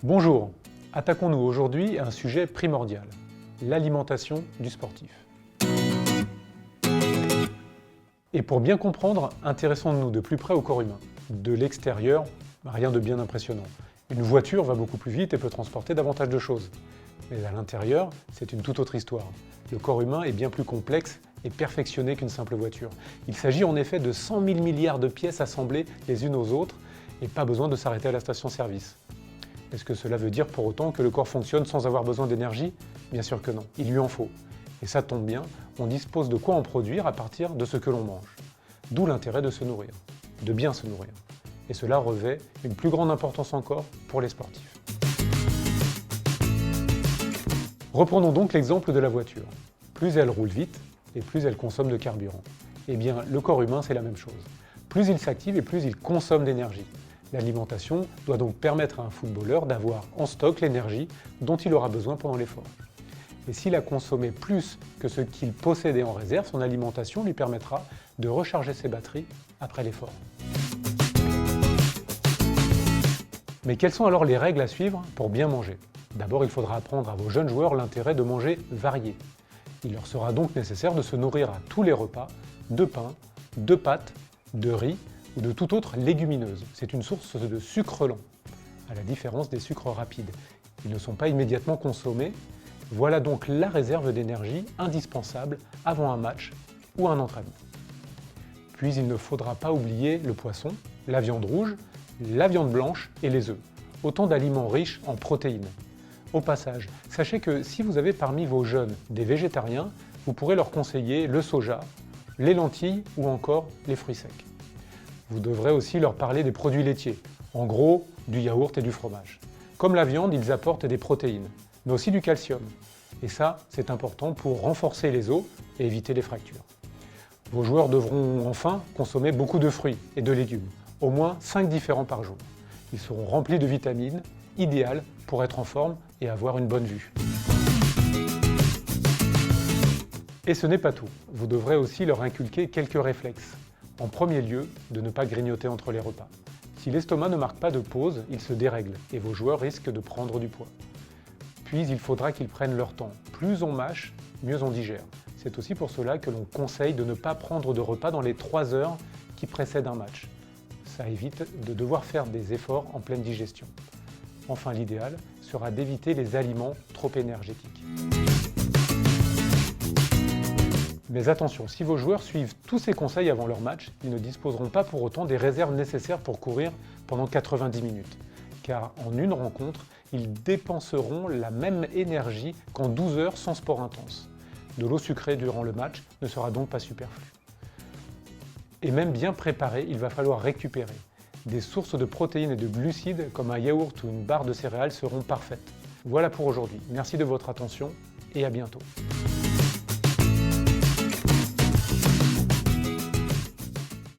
Bonjour, attaquons-nous aujourd'hui à un sujet primordial, l'alimentation du sportif. Et pour bien comprendre, intéressons-nous de plus près au corps humain. De l'extérieur, rien de bien impressionnant. Une voiture va beaucoup plus vite et peut transporter davantage de choses. Mais à l'intérieur, c'est une toute autre histoire. Le corps humain est bien plus complexe et perfectionné qu'une simple voiture. Il s'agit en effet de 100 000 milliards de pièces assemblées les unes aux autres et pas besoin de s'arrêter à la station-service. Est-ce que cela veut dire pour autant que le corps fonctionne sans avoir besoin d'énergie? Bien sûr que non, il lui en faut. Et ça tombe bien, on dispose de quoi en produire à partir de ce que l'on mange. D'où l'intérêt de se nourrir, de bien se nourrir. Et cela revêt une plus grande importance encore pour les sportifs. Reprenons donc l'exemple de la voiture. Plus elle roule vite, et plus elle consomme de carburant. Eh bien, le corps humain, c'est la même chose. Plus il s'active et plus il consomme d'énergie. L'alimentation doit donc permettre à un footballeur d'avoir en stock l'énergie dont il aura besoin pendant l'effort. Et s'il a consommé plus que ce qu'il possédait en réserve, son alimentation lui permettra de recharger ses batteries après l'effort. Mais quelles sont alors les règles à suivre pour bien manger? D'abord, il faudra apprendre à vos jeunes joueurs l'intérêt de manger varié. Il leur sera donc nécessaire de se nourrir à tous les repas de pain, de pâtes, de riz ou de toute autre légumineuse. C'est une source de sucre lent, à la différence des sucres rapides. Ils ne sont pas immédiatement consommés. Voilà donc la réserve d'énergie indispensable avant un match ou un entraînement. Puis il ne faudra pas oublier le poisson, la viande rouge, la viande blanche et les œufs. Autant d'aliments riches en protéines. Au passage, sachez que si vous avez parmi vos jeunes des végétariens, vous pourrez leur conseiller le soja, les lentilles ou encore les fruits secs. Vous devrez aussi leur parler des produits laitiers, en gros du yaourt et du fromage. Comme la viande, ils apportent des protéines, mais aussi du calcium. Et ça, c'est important pour renforcer les os et éviter les fractures. Vos joueurs devront enfin consommer beaucoup de fruits et de légumes, au moins 5 différents par jour. Ils seront remplis de vitamines, idéales pour être en forme et avoir une bonne vue. Et ce n'est pas tout, vous devrez aussi leur inculquer quelques réflexes. En premier lieu, de ne pas grignoter entre les repas. Si l'estomac ne marque pas de pause, il se dérègle et vos joueurs risquent de prendre du poids. Puis il faudra qu'ils prennent leur temps. Plus on mâche, mieux on digère. C'est aussi pour cela que l'on conseille de ne pas prendre de repas dans les 3 heures qui précèdent un match. Ça évite de devoir faire des efforts en pleine digestion. Enfin, l'idéal sera d'éviter les aliments trop énergétiques. Mais attention, si vos joueurs suivent tous ces conseils avant leur match, ils ne disposeront pas pour autant des réserves nécessaires pour courir pendant 90 minutes. Car en une rencontre, ils dépenseront la même énergie qu'en 12 heures sans sport intense. De l'eau sucrée durant le match ne sera donc pas superflue. Et même bien préparé, il va falloir récupérer. Des sources de protéines et de glucides comme un yaourt ou une barre de céréales seront parfaites. Voilà pour aujourd'hui. Merci de votre attention et à bientôt.